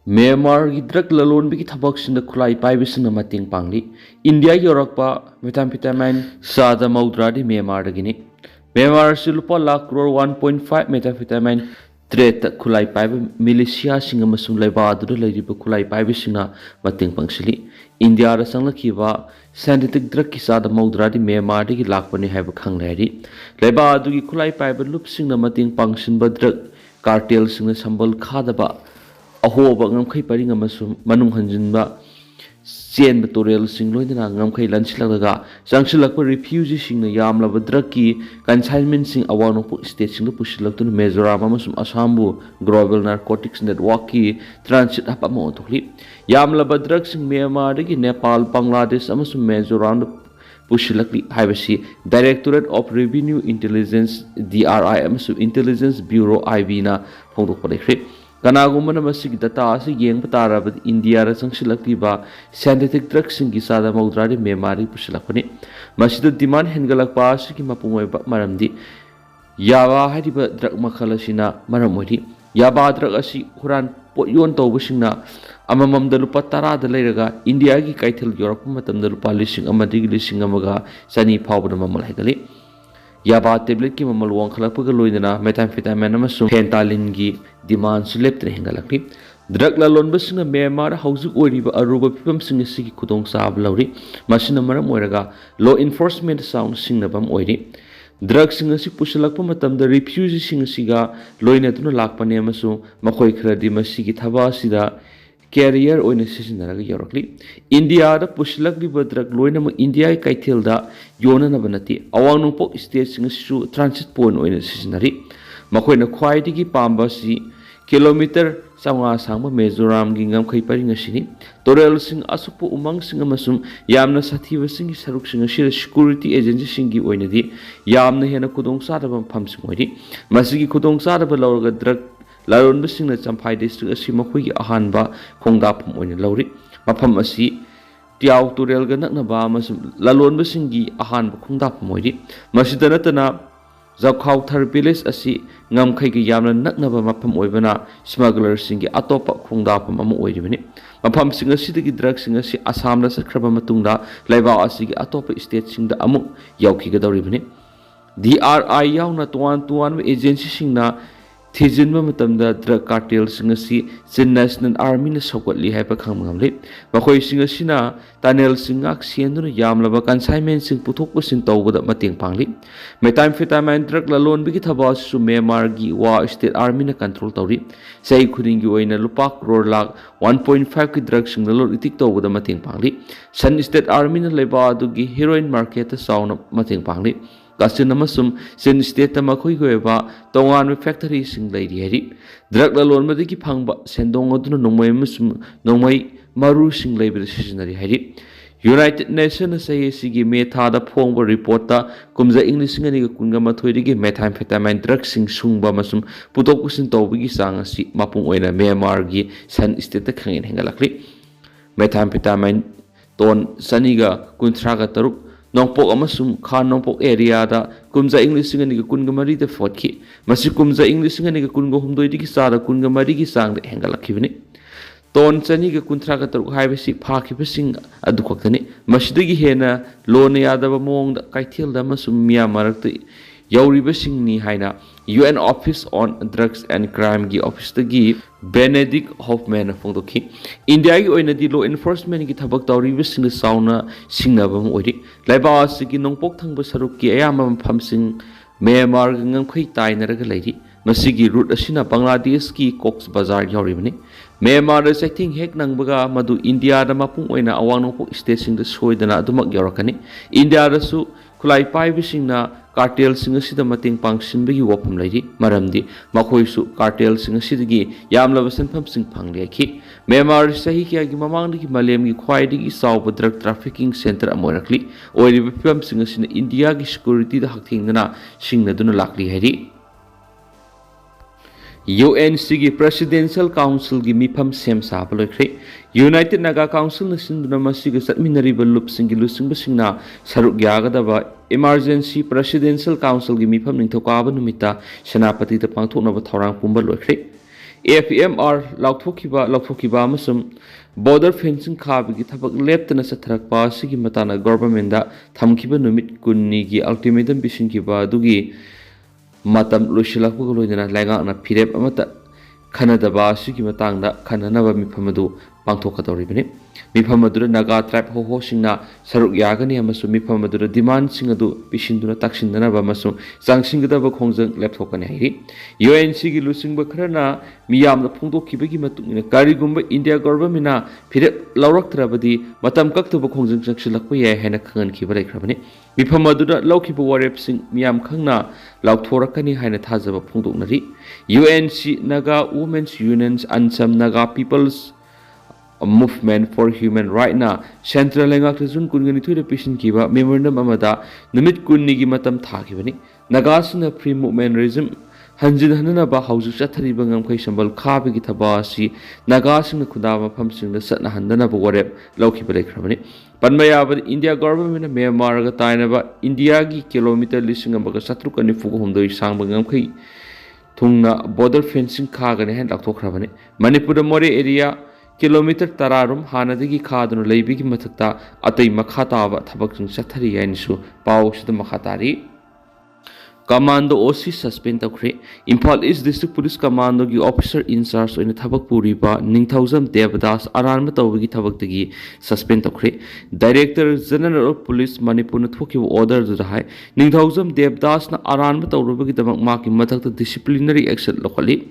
Myanmar gi drug lalon bi thabak sin da khulai pai bi sin mating pangli India yorak pa methamphetamine sada maudra di Myanmar da gini Myanmar si lupa lakh crore 1.5 methamphetamine trade ta khulai pai bi militia singa masum lai ba adu lai ba khulai pai bi singa mating pangsili India ra sang lakhi ba synthetic drug ki sada maudra di Myanmar di lakh pani hai ba khang lai ri lai ba adu gi khulai pai ba lup singa mating pangsin ba drug cartel singa sambal khada ba ahoba ngamkhai paring amasum manung hanjinba chen ba torel sing loidana ngamkhai lansilagaga sangsilakpa refugee singna yamlaba drug ki consignment sing awano pu state sing pushilaktu Mizoram amasum Assambu global narcotics network ki transit apamo thokli yamlaba drug sing Myanmar dagi Nepal Bangladesh amasum Mizoram pushilakli haibasi Directorate of Revenue Intelligence DRI amasum Intelligence Bureau IB na phongdok padekre Kanagumana masig data asi yeng patara bad India ra sangsilakti ba synthetic drugs singi sada maudradi Myanmar pusilakpani masida demand hengalak pa asi ki mapumoi ba maramdi yaba hadiba drug makhalasina maramodi yaba drug asi huran potyon tawbusingna amamam da lupa tara da leiraga India gi kaithil Europe matam da lupa lising amadi lising amaga sani phawbana mamal hegali yaba tablet ki mamal wang khalak paga loidana methamphetamine amasum fentanyl gi demand suleptre hengalakli drug la lon basinga Myanmar haujuk oriba aruba pipam singa sigi khudong sab lawri masina maram oiraga law enforcement sound singna bam oiri drug singa si pusilakpa matam da refugee singa siga loina tuna lakpane amasu makhoi khradi masigi thaba sida carrier oina sisinaraga yorokli India da pusilakli ba drug loina ma India kaithel da yona na banati awang nungpo state singa su transit point oina sisinari makhoi na khwai digi pamba si kilometer sanga sangba Mizoram gi ngamkhai paring asini torel sing asupu umang sing amasum yamna sathiba sing saruk sing asira security agency sing gi oina di yamna hena khudong sadaba pham sing oiri masigi khudong sadaba lawga drug laron basing na champhai district asi makhoi gi ahanba khongda pham oina lawri mapham asi tiaw torel ga nakna ba amasum lalon basing gi ahanba khongda pham oiri masida natana Zakhaw Therapilist asi ngamkhai gi yamna naknaba mapham oibana smuggler singi atopa khongdapam ama oiribani mapham singa sidagi drug singa si Assam la sakraba matungda laiba asi gi atopa state singda amu yauki ga dawribani DRI yauna tuan agency singna thijinba matamda drug cartel singa si National Army na sokotli haipa khangmamle makhoi singa sina tunnel singak sienduna yamlaba consignment sing puthok sin tawbada mating pangli methamphetamine drug lalon bigi thaba su Myanmar gi wa state army na control tawri sei khuding gi oina lupa crore lakh 1.5 ki drug sing lalon itik tawbada mating pangli san state army na leba adu gi heroin market ta sauna mating pangli Kasin amasum sin state makhoi goeba tongan factory sing lairi heri drug lalon madiki phangba sendong aduna nongmai amasum nongmai maru sing laibir seasonary heri United Nations say sigi metha da phongba report ta kumja English ngani ga kunga mathoi digi methamphetamine drug sing sungba masum putok kusin tawbigi sang asi mapung oina Myanmar gi san state ta khangin hengalakli methamphetamine ton saniga kunthraga taruk Nongpok amasum khan nongpok area da kumja English ngani ga kunga mari da fotki masi kumja English ngani ga kunga humdoi digi sara kunga mari gi sang da hengalakibini ton chani ga kunthra ga taruk haibasi phakibasing adu khoktani masidagi hena lona yadaba mong da kaithel da masum miya marakta yauribasing ni haina UN Office on Drugs and Crime gi office tagi Benedict Hoffman phongdokhi India gi oina di law enforcement gi thabak tawribasing sauna singnabam oiri laiba asigi nongpok thangba saruk ki ayama phamsing Myanmar ngangkhai tainaraga lairi masigi route asina Bangladesh ki Cox's Bazar yauribani Myanmar da setting hek nangbaga madu India da mapung oina awang nongpok state sing da soidana adumak yarakani India da su khulai pai bising na cartel sing asida mating pangsin bagi wapam lairi maramdi makhoi su cartel sing asidagi yamlaba sanpham sing phangli khi Myanmar sahi kya gi mamang gi malem gi khwai gi saw drug trafficking center amorakli oiri bipam sing asina India gi security da hakthingna singna duna lakli hari UNC gi Presidential Council gi mifam sem sabalokre United Naga Council na sinduna masiga satminari balup singi lusing basingna saruk yagadaba Emergency Presidential Council gi mifam ningthokaba numita senapati ta pangthokna ba thorang pumba lokre FMR lauthokiba amasum border fencing khabigi thabak leptana satharakpa asigi matana government da thamkiba numit kunni gi ultimatum bisinkiba adugi matam loisilakpa loidana laingakna phirep amata khanadaba asigi matangda khananaba mifamadu pangthokadoribani mifamadu naga tribe ho singna saruk yagani amasu mifamadu demand singadu pisinduna taksindanaba amasu changsingadaba khongjang lepthokani hairi UNC gi lusingba kharana miyamna phongdokkibagi matungina karigumba India government na phirep lauraktrabadi matam kaktuba khongjang changsilakpa yai haina khangankhiba laikhrabani mifamadu laukiba warep sing miyam khangna lauthorakani haina thajaba phongdoknari UNC Naga Women's Unions Ansam Naga People's Movement for Human Right na Central Lengak Jun Kungani to the Pishin Kiba Memorandum Amada Numit Kunigi Matam Takibani Nagasina Free Movement Regime Hanjin Hanaba Houses Satari Bangam Kaisambal Kabi Gitabasi Nagasina Kudama Pumpsing the Satna Handana Warep Loki Balekramani Panmaya India government Myanmar Tainaba India gi kilometer listing ambaga Satrukani Fukumdo Sangbangam Kai Tungna border fencing Kagani hand Octokrabani Manipur More area kilometer tararum hanadigi khadunu leibigi mathakta atai makhata ba thabakjung sathari yainisu pawsida makhatari Commando OC suspend tawkhre Imphal East District Police Commando gi officer in charge oina thabak puriba Ningthaujam Devdas aranma tawbagi thabak suspend tawkhre Director General of Police Manipur na thokiba order du hai Ningthaujam Devdas na aranma tawrubagi damak maki mathakta disciplinary action lokali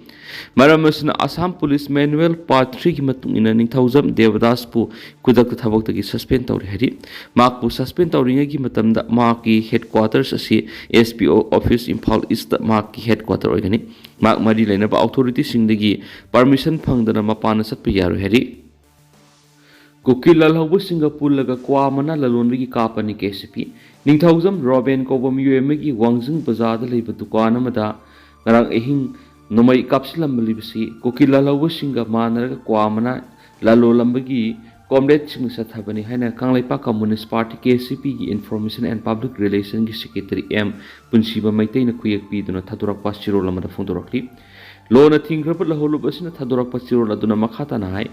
Maramasna Assam Police Manual Part 3 ki matung ina Ningthaujam Devdas pu kudakta thabak suspend tawri hari makpu suspend tawringa gi matamda maki headquarters asi SPO Office Imphal East Mark headquarter organic Mark Madi Lenaba authority singdagi permission Pangdana Mapana Satpiyaru Heri Kukila Labu Singapore Laga Kwamana Lalonri Kapani KCP Ningthaujam Robin Kobam UMG Wangzing Bazar the Labor Tukana Mada Narang Ehing Nomai Kapsilam Libsi Kukila Labu Singa Manara Kwamana Lalo Lambagi Comrade Singh Sathabani Hana Kanglaipa Communist Party KCP Information and Public Relations Secretary M Punsiba Maitain Kuyak Piduna Tadurak Pasiro Lamada Fundurakli Lona Tingrapa Holubasina Tadurak Pasiro Laduna Makata Nai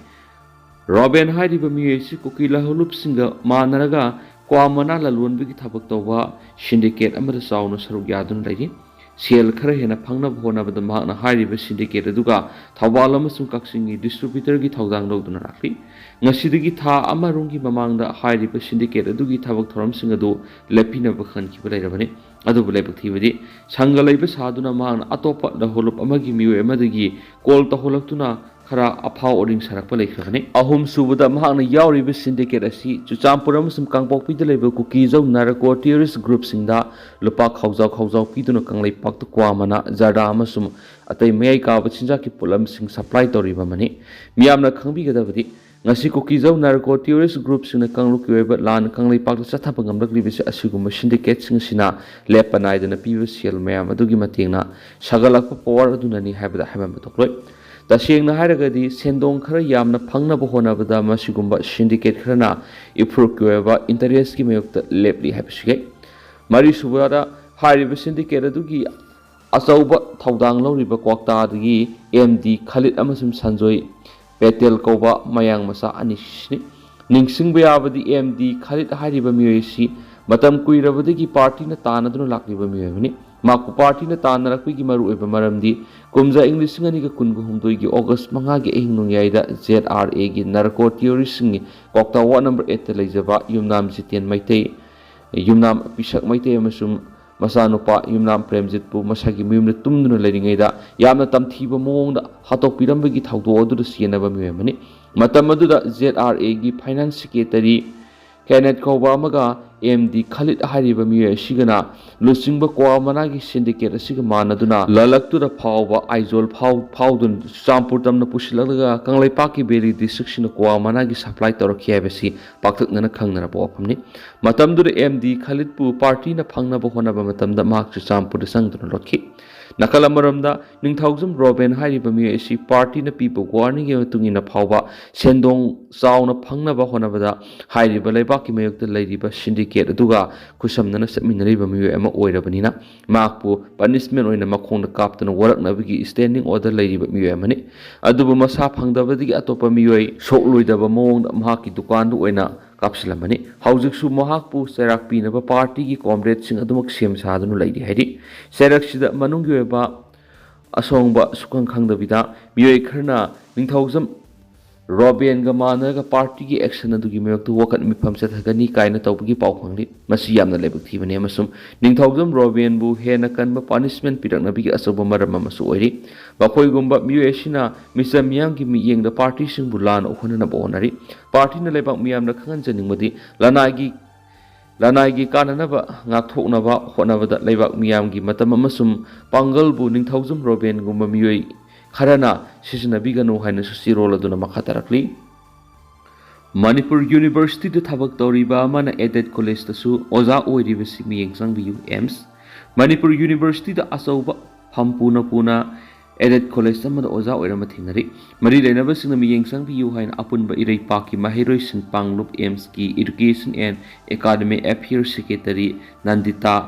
Robin Haidiba Muesi Kukila Holub Singa Manaraga Kwamana Lalun Bigi Tabaktawa Syndicate Amada Sauna Sarugyadun Lady Sel Karahena Pangna Bona with the Magna Haidiba Syndicate Duga Tawalamasum Kaksingi Distributor Gitawdang Lodunaraki Nasidigi Tha Amarungi Mamanga Haidiba Syndicate Dugi Tabak Thoram Singado Lepina Bakan Kibalabani Adu Lepaktividi Sangalaiba Saduna Man Atopa the Holop Amagi Mu Emadigi Call the Holoptuna Kara Apau Oding Sarakpalekani Ahum Subada Mahana Yauri Syndicate Asi Chuchampuram some Kangpopi the label cookies of Narako terrorist groups in da Lupak Hauzau Piduna Kanglai Pak to Kwamana Zada Amasum Atay Meika Chinjaki Pulam Sing supply to Ribamani Miamna Kambi Gadavadi Nasi cookies of Narako terrorist groups in the Kangluki Lan Kanglai Pak to Satapangam Livis Asugum syndicates in Sina Lepanai than a previous Yel Mea Madugi Matina Sagalaka Power Dunani Habita Hamatokloy Tashing Haragadi, Sendong Kara Yamna Pangna Bohona Bada Masigumba Syndicate Krana, Iprokueva, Interest Gimayok Lepli Hapshigate. Mari Subara, Hariba Syndicate Dugi, Asauba, Taudang Loriba Kwakta Digi, MD Khalid Amasum Sanjoy, Petel Koba, Mayang Masa Anishni, Ningsing Bayabadi MD Khalid Hariba Muesi, Matam Kuirabadi Party Natana Lakriba Muevini. Maku party na Tanaraki Maru Maramdi, Kumza English Singanika Kunguhumdui, August Mangagi Nungyaida, ZRA, Narco Theorising, Kokta 1 number 8 Telezava, Yumnam Zitian Maite, Yumnam Pishak Maite Masum, Machanupa, Yumnam Premzitpu, Masaki Mum Tumdun Ledingada, Yamna Tamtiba Mong, Hato Pirambagi Taudo to the Sienaba Mumani, Matamaduda ZRA, Finance Secretary, Kenneth Kobamaga, MD Khalid Hariba Mue Shigana, Lusingba Kwamanagi Syndicate Sigamanaduna, Lalak to the Power, Izol Powdun, Sampurtam the Pushilaga, Kanglai Berry Distriction of Kwamanagi supply to Kiavasi, Paktak Nana Kangana Bopamni, Matam to the MD Khalid Pu Party na Pangna Bohona Matam the Mark to Sampur the Sang to the Loki. ꯅꯥꯀꯜ ꯑꯃꯔꯣꯝꯗ ꯅꯤꯡꯊꯧꯖꯝ ꯔꯣꯕꯦꯟ ꯍꯥꯏꯔꯤꯕ ꯃꯤꯑꯣꯏ ꯑꯁꯤ ꯄꯥꯔꯇꯤꯅ ꯄꯤꯕ ꯋꯥꯔꯅꯤꯡꯒꯤ ꯃꯇꯨꯡ ꯏꯟꯅ ꯐꯥꯎꯕ ꯁꯦꯟꯗꯣꯡ ꯆꯥꯎꯅ ꯐꯪꯅꯕ ꯍꯣꯠꯅꯕꯗ ꯍꯥꯏꯔꯤꯕ ꯂꯩꯕꯥꯛꯀꯤ ꯃꯥꯌꯣꯛꯇ ꯂꯩꯔꯤꯕ ꯁꯤꯟꯗꯤꯀꯦꯠ ꯑꯗꯨꯒ ꯈꯨꯠꯁꯝꯅꯅ ꯆꯠꯃꯤꯟꯅꯔꯤꯕ ꯃꯤꯑꯣꯏ ꯑꯃ ꯑꯣꯏꯔꯕꯅꯤꯅ ꯃꯍꯥꯛꯄꯨ ꯄꯅꯤꯁꯃꯦꯟ ꯑꯣꯏꯅ ꯃꯈꯣꯡꯗ ꯀꯥꯞꯇꯨꯅ ꯋꯥꯔꯛꯅꯕꯒꯤ ꯁ꯭ꯇꯦꯟꯗꯤꯡ ꯑꯣꯔꯗꯔ ꯂꯩꯔꯤꯕ ꯃꯤꯑꯣꯏ ꯑꯃꯅꯤ ꯑꯗꯨꯕꯨ ꯃꯁꯥ ꯐꯪꯗꯕꯗꯒꯤ ꯑꯇꯣꯞꯄ ꯃꯤꯑꯣꯏ ꯁꯣꯛꯂꯣꯏꯗꯕ ꯃꯑꯣꯡꯗ ꯃꯍꯥꯛꯀꯤ ꯗꯨꯀꯥꯟꯗꯨ ꯑꯣꯏꯅ ꯀꯥꯞꯁꯤꯜꯂꯝꯕꯅꯤ ꯍꯧꯖꯤꯛꯁꯨ ꯃꯍꯥꯛꯄꯨ ꯆꯩꯔꯥꯛ ꯄꯤꯅꯕ ꯄꯥꯔꯇꯤꯒꯤ ꯀꯣꯝꯔꯦꯗꯁꯤꯡ ꯑꯗꯨꯃꯛ ꯁꯦꯝ ꯁꯥꯗꯨꯅ ꯂꯩꯔꯤ ꯍꯥꯏꯔꯤ ꯆꯩꯔꯛꯁꯤꯗ ꯃꯅꯨꯡꯒꯤ ꯑꯣꯏꯕ ꯑꯁꯣꯡꯕ ꯁꯨꯈꯪ ꯈꯪꯗꯕꯤꯗ ꯃꯤꯑꯣꯏ ꯈꯔꯅ ꯅꯤꯡꯊꯧꯖꯝ ꯔꯣꯕꯦꯟꯒ ꯃꯥꯟꯅꯔꯒ ꯄꯥꯔꯇꯤꯒꯤ ꯑꯦꯛꯁꯟ ꯑꯗꯨꯒꯤ ꯃꯥꯌꯣꯛꯇ ꯋꯥꯀꯠ ꯃꯤꯐꯝ ꯆꯠꯊꯒꯅꯤ ꯀꯥꯏꯅ ꯇꯧꯕꯒꯤ ꯄꯥꯎ ꯐꯪꯂꯤ ꯃꯁꯤ ꯌꯥꯝꯅ ꯂꯥꯏꯕꯛ ꯊꯤꯕꯅꯤ ꯑꯃꯁꯨꯡ ꯅꯤꯡꯊꯧꯖꯝ ꯔꯣꯕꯦꯟꯕꯨ ꯍꯦꯟꯅ ꯀꯟꯕ ꯄꯥꯅꯤꯁꯃꯦꯟ ꯄꯤꯔꯛꯅꯕꯒꯤ ꯑꯆꯧꯕ ꯃꯔꯝ ꯑꯃꯁꯨ ꯑꯣꯏꯔꯤ ꯃꯈꯣꯏꯒꯨꯝꯕ ꯃꯤꯑꯣꯏ ꯑꯁꯤꯅ ꯃꯤꯆꯝ ꯃꯤꯌꯥꯝꯒꯤ ꯃꯤꯠꯌꯦꯡꯗ ꯄꯥꯔꯇꯤꯁꯤꯡꯕꯨ ꯂꯥꯟꯅ ꯎꯍꯟꯅꯕ ꯍꯣꯠꯅꯔꯤ ꯄꯥꯔꯇꯤꯅ ꯂꯩꯕꯥꯛ ꯃꯤꯌꯥꯝꯅ ꯈꯪꯍꯟꯖꯅꯤꯡꯕꯗꯤ ꯂꯅꯥꯏꯒꯤ ꯀꯥꯟꯅꯅꯕ ꯉꯥꯛꯊꯣꯛꯅꯕ ꯍꯣꯠꯅꯕꯗ ꯂꯩꯕꯥꯛ ꯃꯤꯌꯥꯝꯒꯤ ꯃꯇꯝ ꯑꯃꯁꯨꯡ ꯄꯥꯡꯒꯜꯕꯨ ꯅꯤꯡꯊꯧꯖꯝ ꯔꯣꯕꯦꯟꯒꯨꯝꯕ ꯃꯤꯑꯣꯏ ꯈꯔꯅ ꯁꯤꯖꯤꯟꯅꯕꯤꯒꯅꯨ ꯍꯥꯏꯅꯁꯨ ꯆꯤꯔꯣꯜ ꯑꯗꯨꯅ ꯃꯈꯥ ꯇꯥꯔꯛꯂꯤ ꯃꯅꯤꯄꯨꯔ ꯌꯨꯅꯤꯚꯔꯁꯤꯇꯤꯗ ꯊꯕꯛ ꯇꯧꯔꯤꯕ ꯑꯃꯅ ꯑꯦꯗꯦꯠ ꯀꯣꯂꯦꯖꯇꯁꯨ ꯑꯣꯖꯥ ꯑꯣꯏꯔꯤꯕꯁꯤ ꯃꯤꯠꯌꯦꯡ ꯆꯪꯕꯤꯌꯨ ꯑꯦꯝꯁ ꯃꯅꯤꯄꯨꯔ ꯌꯨꯅꯤꯚꯔꯁꯤꯇꯤꯗ ꯑꯆꯧꯕ ꯐꯝ ꯄꯨꯅ ꯑꯦꯗꯦꯠ ꯀꯣꯂꯦꯖ ꯑꯃꯗ ꯑꯣꯖꯥ ꯑꯣꯏꯔꯝꯕ ꯊꯦꯡꯅꯔꯤ ꯃꯔꯤ ꯂꯩꯅꯕꯁꯤꯡꯅ ꯃꯤꯠꯌꯦꯡ ꯆꯪꯕꯤꯌꯨ ꯍꯥꯏꯅ ꯑꯄꯨꯟꯕ ꯏꯔꯩꯄꯥꯛꯀꯤ ꯃꯍꯩꯔꯣꯏ ꯁꯤꯟꯄꯥꯡꯂꯨꯞ ꯑꯦꯝꯁꯀꯤ education and academic affairs secretary ꯅꯟꯗꯤꯇꯥ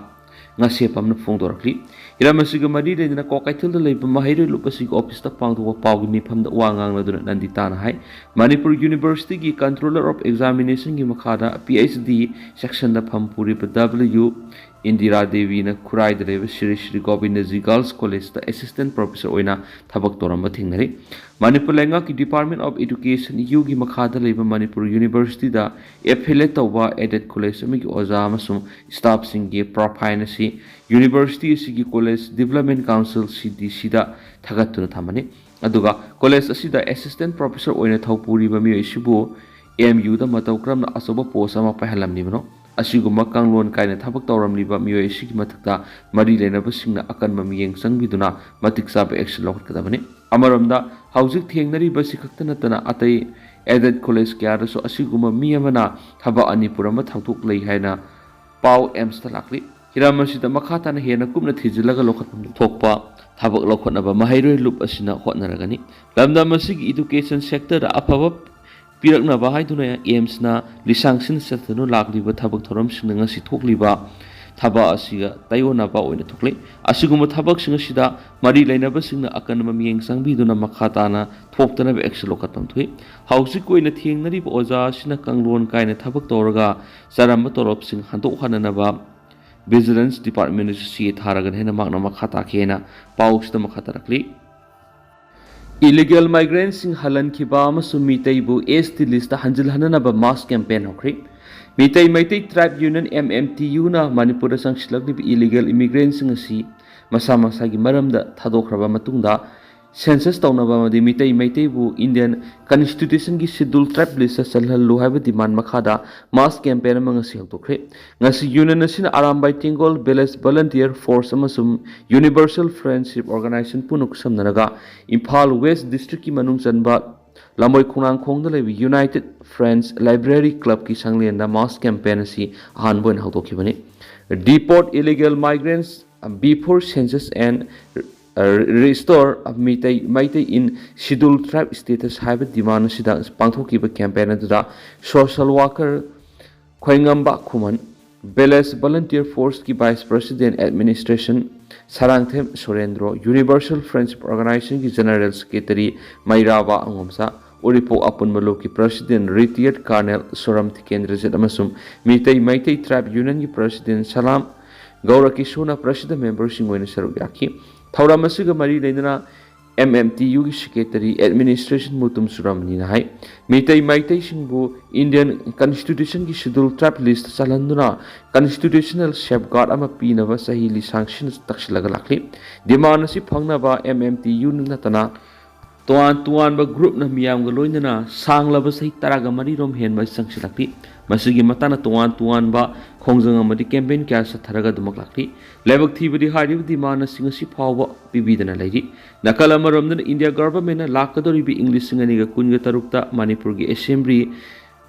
ꯉꯁꯦꯞꯄꯝꯅ ꯐꯣꯡꯗꯣꯔꯛꯂꯤ ꯍꯤꯔꯝ ꯑꯁꯤꯒ ꯃꯔꯤ ꯂꯩꯅꯅ ꯀ꯭ꯋꯥꯀꯩꯊꯦꯜꯗ ꯂꯩꯕ ꯃꯍꯩꯔꯣꯏ ꯂꯨꯞ ꯑꯁꯤꯒꯤ ꯑꯣꯐꯤꯁꯇ ꯄꯥꯡꯊꯣꯛꯄ ꯄꯥꯎꯒꯤ ꯃꯤꯐꯝꯗ ꯋꯥ ꯉꯥꯡꯂꯗꯨꯅ ꯅꯟꯗꯤꯇꯥꯅ ꯍꯥꯏ ꯃꯅꯤꯄꯨꯔ ꯌꯨꯅꯤꯚꯔꯁꯤꯇꯤꯒꯤ ꯀꯟꯇ꯭ꯔꯣꯂꯔ ꯑꯣꯐ ꯑꯦꯛꯖꯥꯃꯤꯅꯦꯁꯟꯒꯤ ꯃꯈꯥꯗ PhD ꯁꯦꯛꯁꯟꯗ ꯐꯝ ꯄꯨꯔꯤꯕ W ꯏꯟꯗꯤꯔꯥ ꯗꯦꯕꯤꯅ ꯈꯨꯔꯥꯏꯗ ꯂꯩꯕ ꯁ꯭ꯔꯤ ꯁ꯭ꯔꯤ ꯒꯣꯕꯤꯟꯗꯖꯤ ꯒꯔꯜꯁ ꯀꯣꯂꯦꯖꯇ ꯑꯦꯁꯤꯁꯇꯦꯟꯠ ꯄ꯭ꯔꯣꯐꯦꯁꯔ ꯑꯣꯏꯅ ꯊꯕꯛ ꯇꯧꯔꯝꯕ ꯊꯦꯡꯅꯔꯤ ꯃꯅꯤꯄꯨꯔ ꯂꯩꯉꯥꯛꯀꯤ ꯗꯤꯄꯥꯔꯠꯃꯦꯟꯠ ꯑꯣꯐ ꯏꯗꯨꯀꯦꯁꯟ ꯌꯨꯒꯤ ꯃꯈꯥꯗ ꯂꯩꯕ ꯃꯅꯤꯄꯨꯔ ꯌꯨꯅꯤꯚꯔꯁꯤꯇꯤꯗ ꯑꯦꯐꯤꯂꯦꯠ ꯇꯧꯕ ꯑꯦꯗꯦꯠ ꯀꯣꯂꯦꯖ ꯑꯃꯒꯤ ꯑꯣꯖꯥ ꯑꯃꯁꯨꯡ ꯁ꯭ꯇꯥꯐꯁꯤꯡꯒꯤ ꯄ꯭ꯔꯣꯐꯥꯏꯜ ꯑꯁꯤ ꯌꯨꯅꯤꯚꯔꯁꯤꯇꯤ ꯑꯁꯤꯒꯤ ꯀꯣꯂꯦꯖ ꯗꯤꯕꯦꯂꯞꯃꯦꯟꯠ ꯀꯥꯎꯟꯁꯤꯜ CDCꯗ ꯊꯥꯒꯠꯇꯨꯅ ꯊꯝꯕꯅꯤ ꯑꯗꯨꯒ ꯀꯣꯂꯦꯖ ꯑꯁꯤꯗ ꯑꯦꯁꯤꯁꯇꯦꯟꯠ ꯄ꯭ꯔꯣꯐꯦꯁꯔ ꯑꯣꯏꯅ ꯊꯧ ꯄꯨꯔꯤꯕ ꯃꯤꯑꯣꯏ ꯑꯁꯤꯕꯨ MUꯗ ꯃꯇꯧ ꯀꯔꯝꯅ ꯑꯆꯧꯕ ꯄꯣꯁ ꯑꯃ ꯄꯥꯏꯍꯜꯂꯝꯂꯤꯕꯅꯣ ꯑꯁꯤꯒꯨꯝꯕ ꯀꯥꯡꯂꯣꯟ ꯀꯥꯏꯅ ꯊꯕꯛ ꯇꯧꯔꯝꯂꯤꯕ ꯃꯤꯑꯣꯏ ꯑꯁꯤꯒꯤ ꯃꯊꯛꯇ ꯃꯔꯤ ꯂꯩꯅꯕꯁꯤꯡꯅ ꯑꯀꯟꯕ ꯃꯤꯠꯌꯦꯡ ꯆꯪꯕꯤꯗꯨꯅ ꯃꯇꯤꯛ ꯆꯥꯕ ꯑꯦꯛꯁꯟ ꯂꯧꯈꯠꯀꯗꯕꯅꯤ ꯑꯃꯔꯣꯝꯗ ꯍꯧꯖꯤꯛ ꯊꯦꯡꯅꯔꯤꯕꯁꯤ ꯈꯛꯇ ꯅꯠꯇꯅ ꯑꯇꯩ ꯑꯦꯗꯦꯠ ꯀꯣꯂꯦꯖ ꯀꯌꯥꯗꯁꯨ ꯑꯁꯤꯒꯨꯝꯕ ꯃꯤ ꯑꯃꯅ ꯊꯕꯛ ꯑꯅꯤ ꯄꯨꯔꯝꯕ ꯊꯧꯗꯣꯛ ꯂꯩ ꯍꯥꯏꯅ ꯄꯥꯎ ꯑꯦꯝꯁꯇ ꯂꯥꯛꯂꯤ ꯍꯤꯔꯝ ꯑꯁꯤꯗ ꯃꯈꯥ ꯇꯥꯅ ꯍꯦꯟꯅ ꯀꯨꯞꯅ ꯊꯤꯖꯤꯜꯂꯒ ꯂꯧꯈꯠꯐꯝ ꯊꯣꯛꯄ ꯊꯕꯛ ꯂꯧꯈꯠꯅꯕ ꯃꯍꯩꯔꯣꯏ ꯂꯨꯞ ꯑꯁꯤꯅ ꯍꯣꯠꯅꯔꯒꯅꯤ ꯂꯝꯗꯝ ꯑꯁꯤꯒꯤ ꯏꯗꯨꯀꯦꯁꯟ ꯁꯦꯛꯇꯔꯗ ꯑꯐꯕ ꯄꯤꯔꯛꯅꯕ ꯍꯥꯏꯗꯨꯅ ꯑꯦꯝꯁꯅ ꯂꯤꯁꯥꯡꯁꯤꯟ ꯆꯠꯇꯨꯅ ꯂꯥꯛꯂꯤꯕ ꯊꯕꯛ ꯊꯧꯔꯝꯁꯤꯡꯅ ꯉꯁꯤ ꯊꯣꯛꯂꯤꯕ ꯊꯕꯛ ꯑꯁꯤꯒ ꯇꯥꯏꯑꯣꯟꯅꯕ ꯑꯣꯏꯅ ꯊꯣꯛꯂꯤ ꯑꯁꯤꯒꯨꯝꯕ ꯊꯕꯛꯁꯤꯡ ꯑꯁꯤꯗ ꯃꯔꯤ ꯂꯩꯅꯕꯁꯤꯡꯅ ꯑꯀꯟꯕ ꯃꯤꯠꯌꯦꯡ ꯆꯪꯕꯤꯗꯨꯅ ꯃꯈꯥ ꯇꯥꯅ ꯊꯣꯛꯇꯅꯕ ꯑꯦꯛꯁꯟ ꯂꯧꯈꯠꯐꯝ ꯊꯣꯛꯏ ꯍꯧꯖꯤꯛ ꯑꯣꯏꯅ ꯊꯦꯡꯅꯔꯤꯕ ꯑꯣꯖꯥ ꯑꯁꯤꯅ ꯀꯥꯡꯂꯣꯟ ꯀꯥꯏꯅ ꯊꯕꯛ ꯇꯧꯔꯒ ꯆꯥꯔꯝꯕ ꯇꯣꯂꯣꯞꯁꯤꯡ ꯍꯟꯗꯣꯛꯍꯟꯅꯅꯕ ꯚꯤꯖꯤꯂꯦꯟꯁ ꯗꯤꯄꯥꯔꯠꯃꯦꯟꯠꯅꯁꯨ ꯆꯦ ꯊꯥꯔꯒꯅ ꯍꯦꯟꯅ ꯃꯍꯥꯛꯅ ꯃꯈꯥ ꯇꯥꯈꯤ ꯍꯥꯏꯅ ꯄꯥꯎꯁꯤꯗ ꯃꯈꯥ ꯇꯥꯔꯛꯂꯤ ꯏꯂꯤꯒꯦꯜ ꯃꯥꯏꯒ꯭ꯔꯦꯟꯠꯁꯤꯡ ꯍꯜꯍꯟꯈꯤꯕ ꯑꯃꯁꯨꯡ ꯃꯤꯇꯩꯕꯨ ST ꯂꯤꯁꯇ ꯍꯟꯖꯤꯜꯍꯟꯅꯕ ꯃꯥꯁ ꯀꯦꯝꯄꯦꯟ ꯍꯧꯈ꯭ꯔꯤ ꯃꯩꯇꯩ ꯇ꯭ꯔꯥꯏꯕ ꯌꯨꯅꯤꯌꯟ MMTUꯅ ꯃꯅꯤꯄꯨꯔꯗ ꯆꯪꯁꯤꯜꯂꯛꯂꯤꯕ ꯏꯂꯤꯒꯦꯜ ꯏꯃꯤꯒ꯭ꯔꯦꯟꯠꯁꯤꯡ ꯑꯁꯤ ꯃꯁꯥ ꯃꯁꯥꯒꯤ ꯃꯔꯝꯗ ꯊꯥꯗꯣꯛꯈ꯭ꯔꯕ ꯃꯇꯨꯡꯗ ꯁꯦꯟꯁꯁ ꯇꯧꯅꯕ ꯑꯃꯗꯤ ꯃꯩꯇꯩꯕꯨ ꯏꯟꯗꯤꯌꯟ ꯀꯟꯁꯇꯤꯇ꯭ꯌꯨꯁꯟꯒꯤ ꯁꯤꯗꯨꯜ ꯇ꯭ꯔꯥꯏꯕ ꯂꯤꯁꯇ ꯆꯜꯍꯜꯂꯨ ꯍꯥꯏꯕ ꯗꯤꯃꯥꯟ ꯃꯈꯥꯗ ꯃꯥꯁ ꯀꯦꯝꯄꯦꯟ ꯑꯃ ꯉꯁꯤ ꯍꯧꯗꯣꯛꯈ꯭ꯔꯦ ꯉꯁꯤ ꯌꯨꯅꯤꯌꯟ ꯑꯁꯤꯅ ꯑꯔꯥꯝꯕꯥꯏ ꯇꯦꯡꯒꯣꯜ ꯚꯤꯂꯦꯖ ꯚꯣꯂunteer ꯐꯣꯔꯁ ꯑꯃꯁꯨꯡ ꯌꯨꯅꯤꯚꯔꯁꯦꯜ ꯐ꯭ꯔꯦꯟꯗꯁꯤꯞ ꯑꯣꯔꯒꯅꯥꯏꯖꯦꯁꯟ ꯄꯨꯟꯅ ꯈꯨꯠꯁꯝꯅꯔꯒ ꯏꯝꯐꯥꯜ ꯋꯦꯁ ꯗꯤꯁꯇ꯭ꯔꯤꯛꯀꯤ ꯃꯅꯨꯡ ꯆꯟꯕ ꯂꯝꯕꯣꯏ ꯈꯣꯡꯅꯥꯡꯈꯣꯡꯗ ꯂꯩꯕ ꯌꯨꯅꯥꯏꯇꯦꯗ ꯐ꯭ꯔꯦꯟꯗꯁ ꯂꯥꯏꯕ꯭ꯔꯦꯔꯤ ꯀ꯭ꯂꯕꯀꯤ ꯁꯪꯂꯦꯟꯗ ꯃꯥꯁ ꯀꯦꯝꯄꯦꯟ ꯑꯁꯤ ꯑꯍꯥꯟꯕ ꯑꯣꯏꯅ ꯍꯧꯗꯣꯛꯈꯤꯕꯅꯤ deport illegal migrants before census and restore Meitei in schedule tribe status ꯍꯥꯏꯕ ꯗꯤꯃꯥꯟ ꯑꯁꯤꯗ ꯄꯥꯡꯊꯣꯛꯈꯤꯕ ꯀꯦꯝꯄꯦꯟ ꯑꯗꯨꯗ ꯁꯣꯁꯤꯌꯦꯜ ꯋꯥꯔꯀꯔ ꯈꯣꯏꯉꯝꯕ ꯈꯨꯃꯟ ꯚꯤꯂꯦꯖ ꯚꯣꯂunteer ꯐꯣꯔꯁꯀꯤ vice president administration Sarangthem Surendro universal friendship ꯑꯣꯔꯒꯅꯥꯏꯖꯦꯁꯟꯒꯤ ꯖꯦꯅꯔꯦꯜ ꯁꯦꯀ꯭ꯔꯦꯇꯔꯤ ꯃꯩꯔꯥꯕ ꯑꯉꯣꯝꯆꯥ ꯎꯔꯤꯄꯣꯛ ꯑꯄꯨꯟꯕ ꯂꯨꯞꯀꯤ president retired colonel Soram Thikendrajit ꯑꯃꯁꯨꯡ ꯃꯩꯇꯩ ꯇ꯭ꯔꯥꯏꯕ ꯌꯨꯅꯤꯌꯟꯒꯤ ꯄ꯭ꯔꯁꯤꯗꯦꯟꯠ ꯁꯂꯥꯝ ꯒꯧꯔꯀꯤꯁꯨꯅ ꯄ꯭ꯔꯁꯤꯗꯦꯟꯠ ꯃꯦꯝꯕꯔꯁꯤꯡ ꯑꯣꯏꯅ ꯁꯔꯨꯛ ꯌꯥꯈꯤ ꯊꯧꯔꯝ ꯑꯁꯤꯒ ꯃꯔꯤ ꯂꯩꯅꯅ MMTUꯒꯤ ꯁꯦꯀ꯭ꯔꯦꯇꯔꯤ ꯑꯦꯗꯃꯤꯅꯤꯁꯇ꯭ꯔꯦꯁꯟ ꯃꯨꯇꯨꯝ ꯁꯨꯔꯝꯅꯤꯅ ꯍꯥꯏ ꯃꯩꯇꯩꯁꯤꯡꯕꯨ ꯏꯟꯗꯤꯌꯟ ꯀꯟꯁꯇꯤꯇ꯭ꯌꯨꯁꯟꯒꯤ ꯁꯤꯗꯨꯜ ꯇ꯭ꯔꯥꯏꯕ ꯂꯤꯁꯇ ꯆꯜꯍꯟꯗꯨꯅ ꯀꯟꯁꯇꯤꯇ꯭ꯌꯨꯁꯅꯦꯜ ꯁꯦꯐꯒꯥꯔꯗ ꯑꯃ ꯄꯤꯅꯕ ꯆꯍꯤ ꯂꯤꯁꯥꯡꯁꯤꯟꯅ ꯇꯛꯁꯤꯜꯂꯒ ꯂꯥꯛꯂꯤ ꯗꯤꯃꯥꯟ ꯑꯁꯤ ꯐꯪꯅꯕ MMTU ꯅꯠꯇꯅ ꯇꯣꯉꯥꯟꯕ ꯒ꯭ꯔꯨꯞꯅ ꯃꯤꯌꯥꯝꯒ ꯂꯣꯏꯅꯅ ꯁꯥꯡꯂꯕ ꯆꯍꯤ 13 ꯍꯦꯟꯕ ꯆꯪꯁꯤꯜꯂꯛꯂꯤ ꯃꯁꯤꯒꯤ ꯃꯇꯥꯡꯗ ꯇꯣꯉꯥꯟꯕ ꯈꯣꯡꯖꯪ ꯑꯃꯗꯤ ꯀꯦꯝꯄꯦꯟ ꯀꯌꯥ ꯆꯠꯊꯔꯒ ꯑꯗꯨꯃꯛ ꯂꯥꯛꯂꯤ ꯂꯥꯏꯕꯛ ꯊꯤꯕꯗꯤ ꯍꯥꯏꯔꯤꯕ ꯗꯤꯃꯥꯟ ꯑꯁꯤ ꯉꯁꯤ ꯐꯥꯎꯕ ꯄꯤꯕꯤꯗꯅ ꯂꯩꯔꯤ ꯅꯥꯀꯜ ꯑꯃꯔꯣꯝꯗꯅ ꯏꯟꯗꯤꯌꯥ ꯒꯚꯔꯟꯃꯦꯟꯠꯅ ꯂꯥꯛꯀꯗꯧꯔꯤꯕ ꯏꯪ 2013ꯗ ꯃꯅꯤꯄꯨꯔꯒꯤ assembly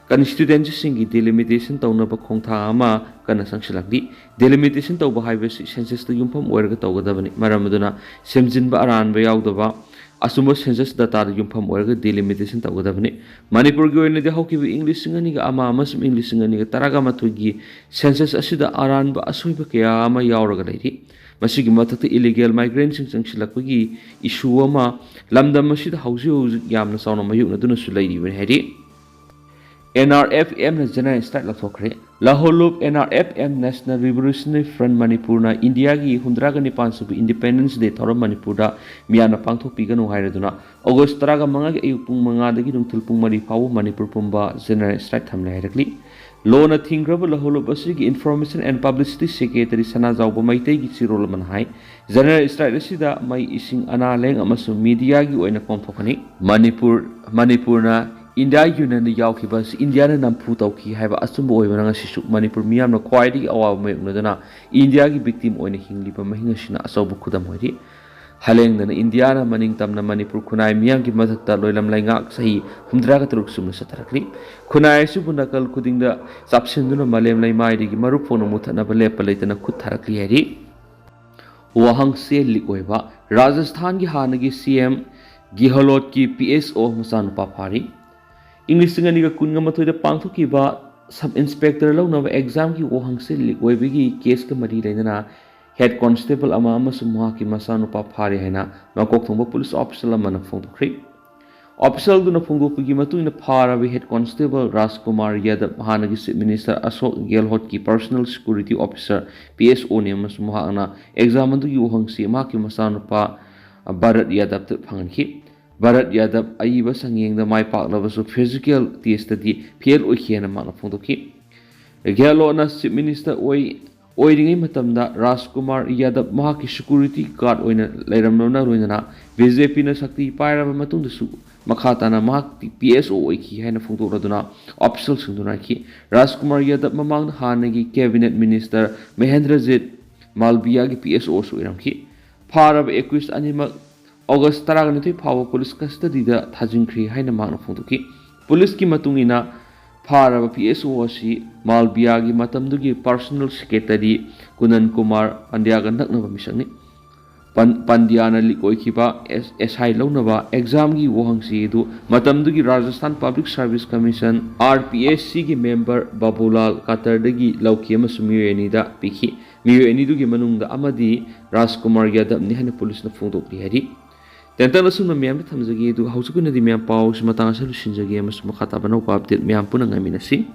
constituency delimitation taunaba khongtha ama kana sangsilakdi delimitation tauba haibasi census ta yumpham oirga tawgadabani maramaduna semjinba aranba yaudaba asumba census data yumpham oirga delimitation tawgadabani manipur gi oinadi hawkibi english singani ga ama amasum english singani ga taraga mathugi census asida aranba asuiba kya ama yauraga leiri masigi mathakta illegal migrants sangsilakpagi issue ama lamdam asida hausi yamna sauna mayukna duna su leiri ben hedi NRFM na general strike lathokre laholup NRFM National Revolutionary Front Manipur na India gi 109 Independence Day thoram Manipur da miyana pangthokpi ganu hairaduna August 15 gi ayuk pung 5 dagi nungthil pung 3 faw Manipur pumba general strike thamle hairakli lona thingraba laholup asigi Information and Publicity Secretary Sana Jawba Maitei gi sirol man hai general strike asida mai ising ana leng amasu media gi oina pamthokani Manipur na India Union Yaukibas India Nampu Tauki have Asumbo Sisu Manipur Miam no quality awa Nodana India victim on a hinglipa Mahingashina Asobu Kudamori Haleng than Indiana Maning Tamna Manipur Kunai Miam Gimatata Loilam Langak Sahi Humdragatruk Satarakli Kunai Subunakal Kuding the Subsinduna Malem Laimai Marupono Mutana Balepalaitana Kutarakli Heri Wahang Se Likoeva Rajasthan Gihanagi CM Gihalot ki PSO Machanupa phare English singani ga kunga mathoi da pangthoki ba sub inspector launaba exam ki wohang se lik oibigi case ka mari leina head constable ama amasum ki Machanupa phare haina makok thongba police officer lamana phongthokri officer duna phongdokpigi matuina pharabi head constable Rajkumar Yadav hanagi chief minister Ashok Gehlot ki personal security officer PSO ne amasum ana exam andugi wohang se ki Machanupa Bharat Yadav phanganki Bharat Yadav Aiba Sangyeng the my partner was a physical test the PL Okiana man of Fondoki. Gelona Chief Minister Oiding Matamda Rajkumar Yadav Mahaki security guard oina Lairamona Ruina Vizepina Sakti Pyra Matundasu Makatana Mak PSO Oiki Hana Fondoraduna Opsal Sundunaki Rajkumar Yadav Mamang Hanagi Cabinet Minister Mahendrajit Malbiagi PSO Suiramki Parab Equist Animal August 13 fawa police custody da thajingkhri haina mangna phongdoki police ki matungina pharaba PSO asi Malbia gi matamdugi personal secretary Kunan Kumar Pandya ga naknaba misangni Pandyana likoikiba SI launaba exam gi wohangsi du matamdugi Rajasthan Public Service Commission RPSC gi member Babulal Qatar dagi lauki amasumi da pikhi miyo eni dugi manungda amadi Rajkumar Yadav ni hana police na phongdokli hari Tentang langsung na miyam dithamjagi du hausukuna di miyam pau simatang sa lusinjagi mas makata banaw pa update miyam punang aminasi